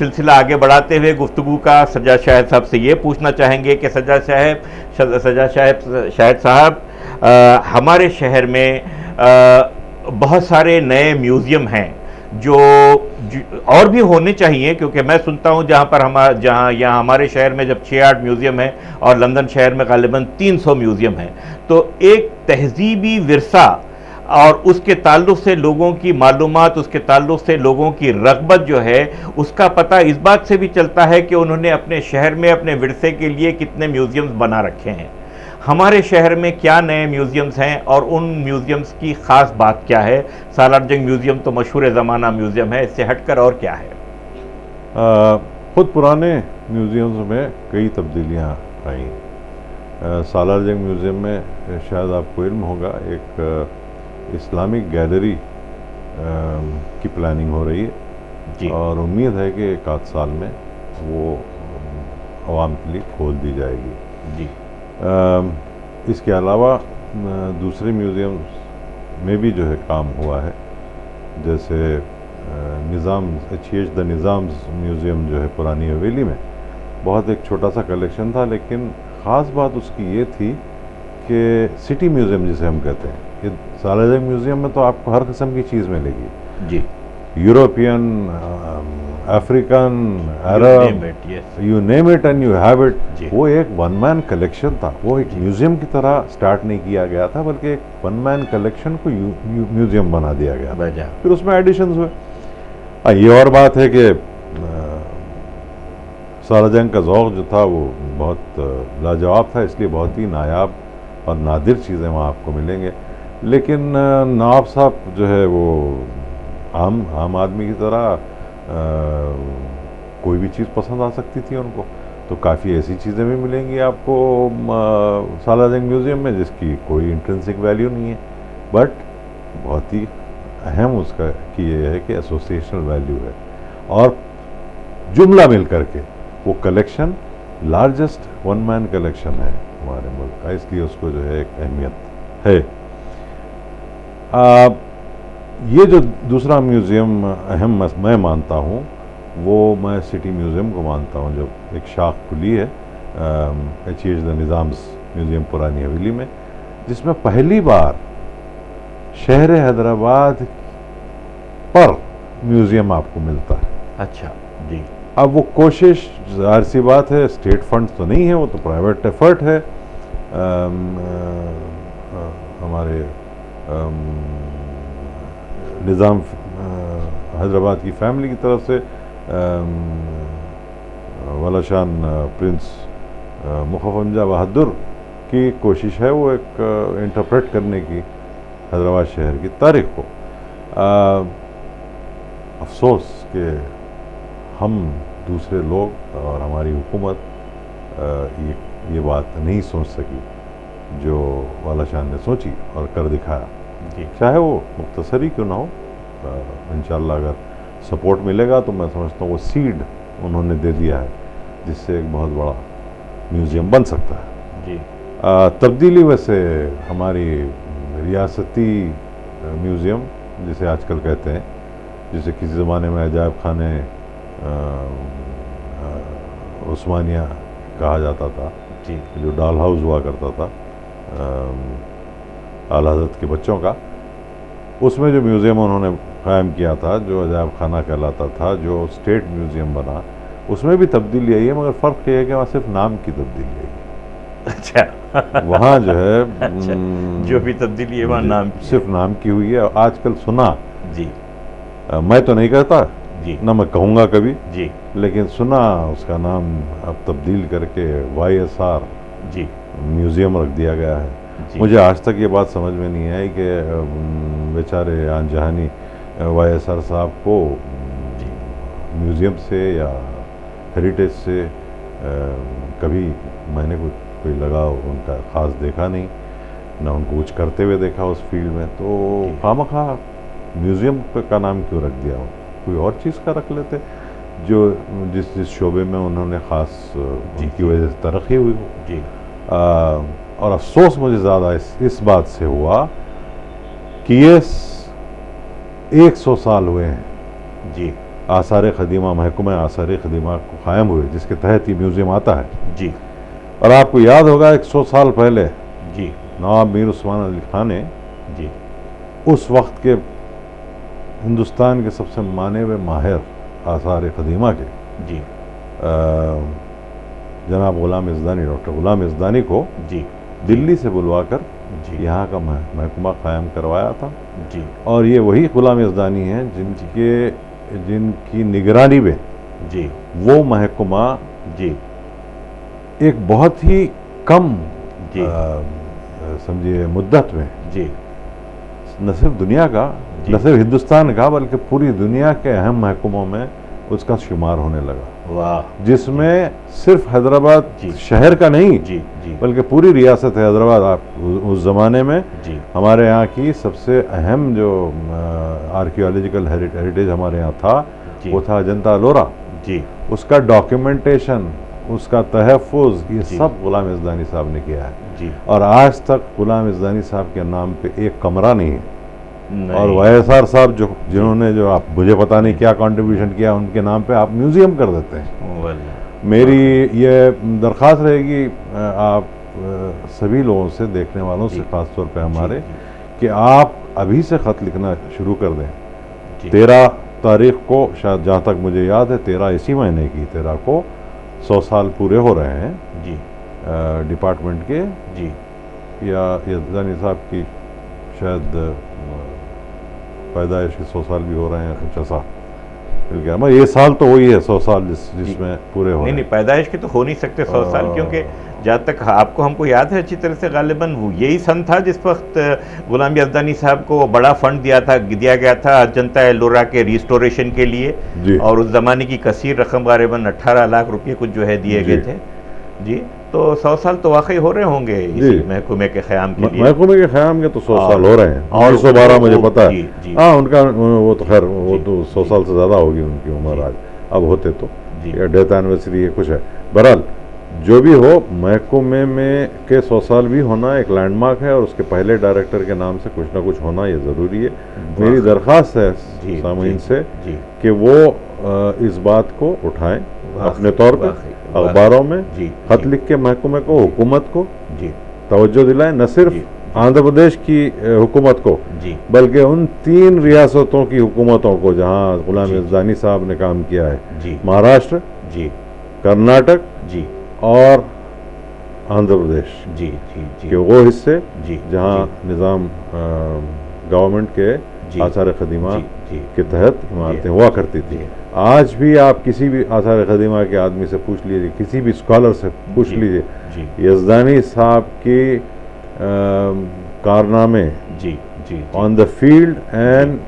सिलसिला आगे बढ़ाते हुए गुफ्तगू का सज्जाद शाहिद साहब से ये पूछना चाहेंगे कि सज्जाद शाहिद साहब, हमारे शहर में बहुत सारे नए म्यूज़ियम हैं जो और भी होने चाहिए, क्योंकि मैं सुनता हूँ जहाँ यहाँ हमारे शहर में जब 6-8 म्यूज़ियम है और लंदन शहर में ग़ालिबन 300 म्यूज़ियम हैं, तो एक तहज़ीबी विरसा और उसके ताल्लुक़ से लोगों की मालूमात, उसके ताल्लुक़ से लोगों की रग़बत जो है, उसका पता इस बात से भी चलता है कि उन्होंने अपने शहर में अपने विरसे के लिए कितने म्यूज़ियम्स बना रखे हैं। हमारे शहर में क्या नए म्यूज़ियम्स हैं और उन म्यूज़ियम्स की ख़ास बात क्या है? सालार जंग म्यूज़ियम तो मशहूर ज़माना म्यूज़ियम है, इससे हटकर और क्या है? खुद पुराने म्यूज़ियम्स में कई तब्दीलियाँ आई। सालार जंग म्यूज़ियम में शायद आपको इल्म होगा, एक इस्लामिक गैलरी की प्लानिंग हो रही है जी। और उम्मीद है कि एक आध साल में वो आवाम के लिए खोल दी जाएगी जी। इसके अलावा दूसरे म्यूज़ियम्स में भी जो है काम हुआ है, जैसे निज़ाम द निज़ाम्स म्यूज़ियम जो है पुरानी हवेली में, बहुत एक छोटा सा कलेक्शन था, लेकिन ख़ास बात उसकी ये थी कि सिटी म्यूज़ियम जिसे हम कहते हैं, ये सालार जंग म्यूज़ियम में तो आपको हर किस्म की चीज़ मिलेगी जी। European, African, Arab, you name it and you have it. वो एक वन मैन कलेक्शन था, वो एक म्यूज़ियम की तरह स्टार्ट नहीं किया गया था, बल्कि एक वन मैन कलेक्शन को म्यूज़ियम बना दिया गया। फिर उसमें एडिशंस हुए। ये और बात है कि सालार जंग का ज़ौक़ जो था वो बहुत लाजवाब था, इसलिए बहुत ही नायाब और नादिर चीज़ें वहाँ आपको मिलेंगे। लेकिन नवाब साहब जो है वो आम आदमी की तरह कोई भी चीज़ पसंद आ सकती थी उनको, तो काफ़ी ऐसी चीज़ें भी मिलेंगी आपको सालार जंग म्यूज़ियम में जिसकी कोई इंट्रिंसिक वैल्यू नहीं है, बट बहुत ही अहम उसका कि ये है कि एसोसिएशनल वैल्यू है, और जुमला मिल करके वो collection largest one man collection है हमारे मुल्क का, इसलिए उसको जो है एक अहमियत है। ये जो दूसरा म्यूज़ियम अहम मैं मानता हूँ, वो मैं सिटी म्यूज़ियम को मानता हूँ, जो एक शाख खुली है द निज़ाम्स म्यूज़ियम पुरानी हवेली में, जिसमें पहली बार शहर हैदराबाद पर म्यूज़ियम आपको मिलता है। अच्छा जी। अब वो कोशिश ज़ाहिर सी बात है, स्टेट फंड तो नहीं है, वो तो प्राइवेट एफर्ट है हमारे निज़ाम हैदराबाद की फैमिली की तरफ से, वालाशान प्रिंस मुखफमजा बहादुर की कोशिश है वो एक इंटरप्रेट करने की हैदराबाद शहर की तारीख को। अफसोस कि हम दूसरे लोग और हमारी हुकूमत ये बात नहीं सोच सकी जो वालाशान ने सोची और कर दिखाया, चाहे वो मुख्तसरी क्यों ना हो। इंशाअल्लाह अगर सपोर्ट मिलेगा तो मैं समझता हूँ वो सीड उन्होंने दे दिया है, जिससे एक बहुत बड़ा म्यूज़ियम बन सकता है जी। तब्दीली वैसे हमारी रियासती म्यूज़ियम जिसे आजकल कहते हैं, जिसे किसी ज़माने में अजायब खाने उस्मानिया कहा जाता था जी, जो डॉल हाउस हुआ करता था आला हज़रत के बच्चों का, उसमें जो म्यूज़ियम उन्होंने कायम किया था, जो अजायब खाना कहलाता था, जो स्टेट म्यूज़ियम बना, उसमें भी तब्दीली आई है, मगर फ़र्क ये है कि वहाँ सिर्फ नाम की तब्दीली आई है। अच्छा वहाँ जो है अच्छा, जो भी तब्दीली है वहाँ नाम की सिर्फ नाम की हुई है। आजकल सुना जी, मैं तो नहीं कहता जी, ना मैं कहूँगा कभी जी, लेकिन सुना उसका नाम अब तब्दील करके YSR जी, म्यूज़ियम रख दिया गया है। जी। मुझे आज तक ये बात समझ में नहीं आई कि बेचारे आन जहानी YSR साहब को म्यूज़ियम से या हेरिटेज से कभी मैंने कोई लगाव उनका ख़ास देखा नहीं, ना उनको कुछ करते हुए देखा उस फील्ड में, तो खामखा म्यूज़ियम का नाम क्यों रख दिया? कोई और चीज़ का रख लेते जो जिस शोबे में उन्होंने ख़ास उनकी वजह से तरक्की हुई हो जी। और अफसोस मुझे ज़्यादा इस बात से हुआ कि ये 100 साल हुए हैं जी आसार ख़दीमा, महकमा आसार ख़दीमा को क़ायम हुए, जिसके तहत ये म्यूज़ियम आता है। जी। और आपको याद होगा 100 साल पहले जी। नवाब मीर उस्मान अली खान ने जी। उस वक्त के हिंदुस्तान के सबसे माने हुए माहिर आसार क़दीमा के जी। जनाब ग़ुलाम इज़दानी, डॉक्टर ग़ुलाम इज़दानी को जी दिल्ली से बुलवाकर जी यहाँ का महकमा क़ायम करवाया था। जी। और ये वही ग़ुलाम इज़दानी हैं जिनकी निगरानी में जी वो महकमा जी एक बहुत ही कम जी समझिए मुद्दत में जी न सिर्फ दुनिया का, न सिर्फ हिंदुस्तान का, बल्कि पूरी दुनिया के अहम महकमों में उसका शुमार होने लगा। वाह। जिसमें सिर्फ हैदराबाद जी शहर का नहीं, जी जी बल्कि पूरी रियासत हैदराबाद, आप उस ज़माने में जी हमारे यहाँ की सबसे अहम जो आर्कियोलॉजिकल हेरिटेज हमारे यहाँ था वो था अजंता एलोरा। जी। उसका डॉक्यूमेंटेशन, उसका तहफ़्फ़ुज़, ये जी। सब ग़ुलाम इज़दानी साहब ने किया है। जी। और आज तक ग़ुलाम इज़दानी साहब के नाम पे एक कमरा नहीं है। नहीं। और वायएसआर साहब जिन्होंने जो आप मुझे पता नहीं क्या कंट्रीब्यूशन किया, उनके नाम पे आप म्यूज़ियम कर देते हैं। मेरी ये दरख्वास्त रहेगी आप सभी लोगों से, देखने वालों से ख़ास तौर पे हमारे, कि आप अभी से ख़त लिखना शुरू कर दें। 13 तारीख़ को, शायद जहाँ तक मुझे याद है 13 इसी महीने की 13 को 100 साल पूरे हो रहे हैं जी डिपार्टमेंट के। जी। या इज़दानी साहब की शायद पैदाइश के 100 साल भी हो रहे हैं, कुछ ऐसा मिल गया। ये साल तो वही है 100 साल जिसमें पूरे हो रहे हैं। नहीं, पैदाइश के तो हो नहीं सकते 100 साल, क्योंकि जहाँ तक आपको हमको याद है अच्छी तरह से, गालिबन वो यही सन था जिस वक्त ग़ुलाम इज़दानी साहब को बड़ा फंड दिया गया था अजंता एलोरा के रिस्टोरेशन के लिए। और उस ज़माने की कसीर रकम, गालिबन 18 लाख रुपये कुछ जो है दिए गए थे। जी। तो 100 साल तो वाकई हो रहे होंगे इसी महकमे के क़याम के लिए। महकमे के क़याम के तो 100 साल हो रहे हैं। 1912 मुझे पता है। हाँ, उनका वो तो खैर वो तो 100 साल से ज़्यादा होगी उनकी उम्र आज, अब होते तो, या डेथ एनिवर्सरी है कुछ है। बहरहाल जो भी हो, महकमे में के 100 साल भी होना एक लैंडमार्क है, और उसके पहले डायरेक्टर के नाम से कुछ ना कुछ होना ये ज़रूरी है। मेरी दरख्वास्त है सामीन से कि वो इस बात को उठाएं अपने तौर पर, अखबारों में खत लिख के महकमे को, हुकूमत को तवज्जो दिलाएं, न सिर्फ आंध्र प्रदेश की हुकूमत को, बल्कि उन 3 रियासतों की हुकूमतों को जहाँ ग़ुलाम इज़दानी साहब ने काम किया है, महाराष्ट्र, कर्नाटक और आंध्र प्रदेश के वो हिस्से जहाँ निज़ाम गवर्नमेंट के आसार क़दीमा के तहत इमारतें हुआ करती थी। आज भी आप किसी भी आसार क़दीमा के आदमी से पूछ लीजिए, किसी भी स्कॉलर से पूछ लीजिए, इज़दानी साहब की कारनामे on the field and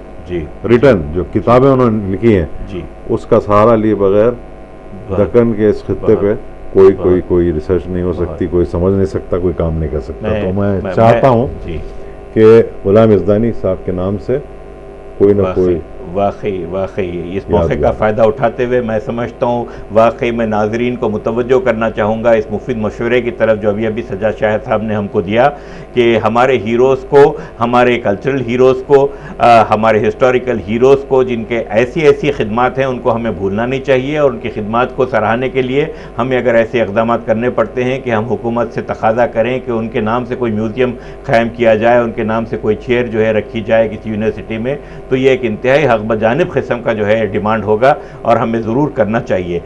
return, जो किताबें उन्होंने लिखी हैं, उसका सहारा लिए बगैर दक्कन के इस खित्ते पे कोई रिसर्च नहीं हो सकती, कोई समझ नहीं सकता, कोई काम नहीं कर सकता। तो मैं चाहता हूँ कि ग़ुलाम इज़दानी साहब के नाम से कोई ना कोई वाकई इस मौके का फ़ायदा उठाते हुए मैं समझता हूँ, वाकई मैं नाज़रीन को मुतवज्जो करना चाहूँगा इस मुफीद मशवरे की तरफ जो अभी सज्जाद शाहिद साहब ने हमको दिया, कि हमारे हीरोज़ को, हमारे कल्चरल हीरोज़ को, हमारे हिस्टोरिकल हीरोज़ को, जिनके ऐसी खिदमात हैं, उनको हमें भूलना नहीं चाहिए। और उनकी खिदमात को सराहने के लिए हमें अगर ऐसे इक़दाम करने पड़ते हैं कि हम हुकूमत से तकाज़ा करें कि उनके नाम से कोई म्यूज़ियम क़ायम किया जाए, उनके नाम से कोई चेयर जो है रखी जाए किसी यूनिवर्सिटी में, तो ये एक इंतहाई हक़ बजानिब किस्म का जो है डिमांड होगा और हमें ज़रूर करना चाहिए।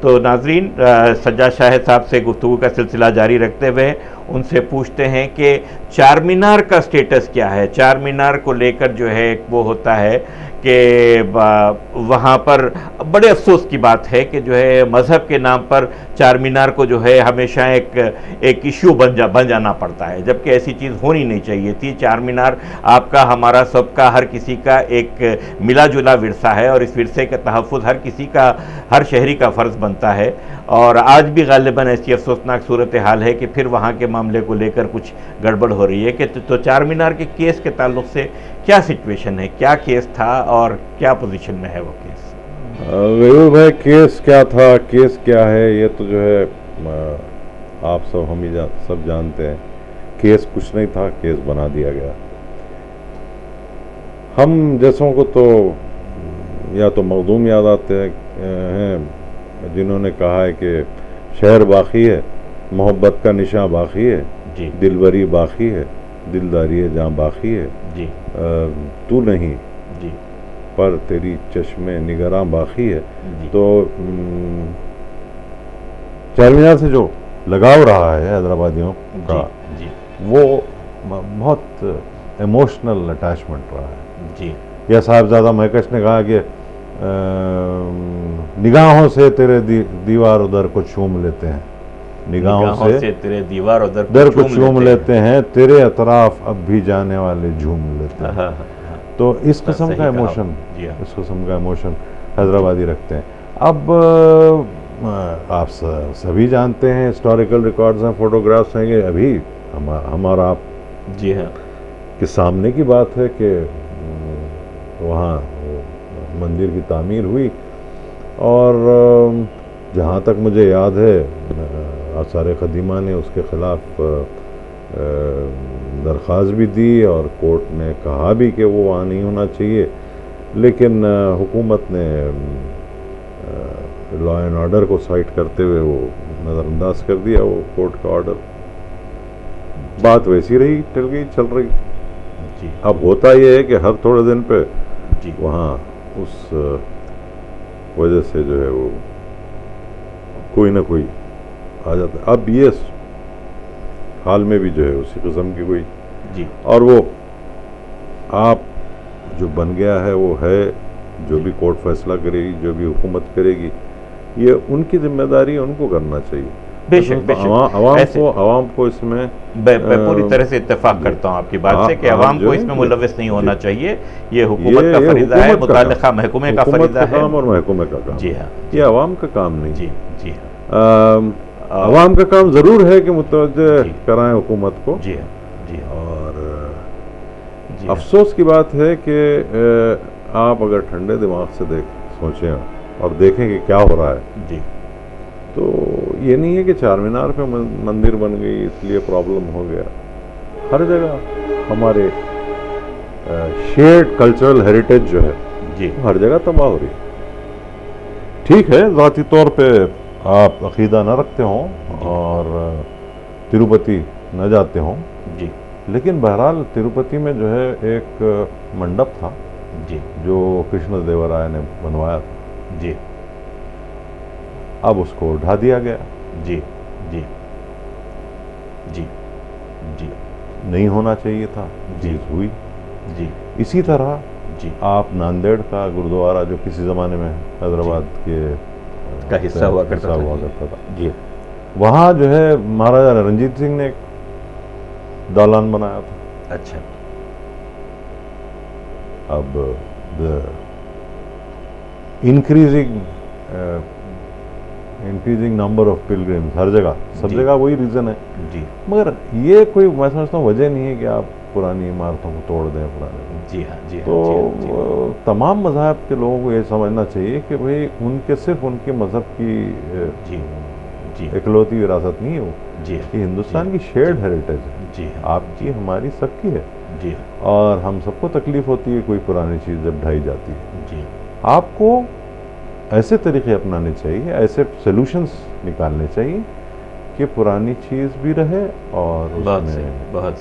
तो नाज़रीन, सज्जाद शाहिद साहब से गुफ्तगू का सिलसिला जारी रखते हुए उनसे पूछते हैं कि चार मीनार का स्टेटस क्या है। चार मीनार को लेकर जो है वो होता है कि वहाँ पर बड़े अफसोस की बात है कि जो है मज़हब के नाम पर चार मीनार को जो है हमेशा एक इशू बन जाना पड़ता है, जबकि ऐसी चीज़ होनी नहीं चाहिए थी। चार मीनार आपका, हमारा, सबका, हर किसी का एक मिला जुला विरसा है और इस विरसे का तहफ़्फ़ुज़ हर किसी का, हर शहरी का फ़र्ज़ बनता है। और आज भी गालिबन ऐसी अफसोसनाक सूरत हाल है कि फिर वहाँ के मामले को लेकर कुछ गड़बड़ हो रही है कि तो चार मीनार के केस के ताल्लुक़ से क्या सिचुएशन है, क्या केस था और क्या पोजीशन में है वो केस? गयूर भाई, केस क्या था, केस क्या है, ये तो जो है आप सब हम ही सब जानते हैं। केस कुछ नहीं था, केस बना दिया गया। हम जैसों को तो या तो मखदूम याद आते हैं जिन्होंने कहा है कि शहर बाकी है, मोहब्बत का निशान बाकी है, जी दिलबरी बाकी है, दिलदारी है जहाँ बाकी है, जी तू नहीं जी पर तेरी चश्मे निगरां बाकी है। जी तो चारमीनार से जो लगाव रहा है हैदराबादियों का, जी वो बहुत इमोशनल अटैचमेंट रहा है। जी या साहबजादा महकश ने कहा कि निगाहों से तेरे दीवार उधर को चूम लेते हैं, निगाहों से तेरे दीवार उधर दर को चूम लेते हैं, तेरे अतराफ अब भी जाने वाले झूम लेते हैं। हाँ, तो इस किस्म सही का कहा। इमोशन, जी हाँ। इस किस्म का इमोशन हैदराबादी रखते हैं। अब आप सभी जानते हैं, हिस्टोरिकल रिकॉर्ड्स हैं, फोटोग्राफ्स हैं कि अभी हमारा आप जी हाँ के सामने की बात है कि वहाँ मंदिर की तामीर हुई और जहाँ तक मुझे याद है आसार क़दीमा ने उसके ख़िलाफ़ दरख्वास्त भी दी और कोर्ट ने कहा भी कि वो वहाँ नहीं होना चाहिए, लेकिन हुकूमत ने लॉ एंड ऑर्डर को साइड करते हुए वो नज़रअंदाज कर दिया वो कोर्ट का ऑर्डर। बात वैसी रही, चल गई, चल रही। जी अब होता ये है कि हर थोड़े दिन पे जी वहाँ उस वजह से जो है वो कोई ना कोई आ जाता है। अब ये हाल में भी जो है उसी किस्म की कोई, जी और वो आप जो बन गया है वो है, जो भी कोर्ट फैसला करेगी, जो भी हुकूमत करेगी, ये उनकी जिम्मेदारी है, उनको करना चाहिए। बेशक बेशक आवाम को इसमें मैं पूरी तरह से इत्तेफाक करता हूँ आपकी बात से कि अवाम को इसमें मुलव्वस नहीं होना चाहिए। ये हुकूमत का फरीदा है, मुताल्लिका महकमे का फरीदा है और महकमे का काम। जी हाँ, ये अवाम का काम नहीं। जी जी हाँ, अवाम का काम ज़रूर है कि मुतवज्जे कराएं हुकूमत को। जी हाँ जी हाँ। और जी अफसोस की बात है कि आप अगर ठंडे दिमाग से सोचें और देखें कि क्या हो रहा है, जी, तो ये नहीं है कि चारमीनार पे मंदिर बन गई इसलिए प्रॉब्लम हो गया। हर जगह हमारे शेयर्ड कल्चरल हेरिटेज जो है जी, हर जगह तबाह हो रही है। ठीक है, ज़ाती तौर पे आप अकीदा न रखते हों और तिरुपति न जाते हों जी, लेकिन बहरहाल तिरुपति में जो है एक मंडप था जी, जो कृष्णदेवराय ने बनवाया था, जी, अब उसको ढा दिया गया। जी, जी, जी, जी, नहीं होना चाहिए था, जी, चीज़ हुई। जी, इसी तरह जी, आप नांदेड़ का गुरुद्वारा जो किसी ज़माने में हैदराबाद के का हिस्सा हुआ करता था, जी, वहाँ जो है महाराजा रणजीत सिंह ने एक दालान बनाया था। अच्छा, अब the increasing number of pilgrims हर जगह, सब जी। जगह वही रीज़न है। जी, मगर ये कोई, मैं समझता हूँ, वजह नहीं है कि आप पुरानी इमारतों को तोड़ दें पुराने। जी हाँ, जी हाँ, तो जी हाँ, जी हाँ। तमाम मज़हब के लोगों को ये समझना चाहिए कि भाई उनके सिर्फ उनके मज़हब की जी, जी, इकलौती विरासत नहीं है वो, जी, ये हिंदुस्तान की शेयर्ड हेरिटेज है, जी हाँ, आपकी हमारी सबकी है। जी हाँ, और हम सबको तकलीफ होती है कोई पुरानी चीज़ जब ढाई जाती है। जी, आपको ऐसे तरीके अपनाने चाहिए, ऐसे सोल्यूशंस निकालने चाहिए कि पुरानी चीज़ भी रहे और बहुत उसमें सही, बहुत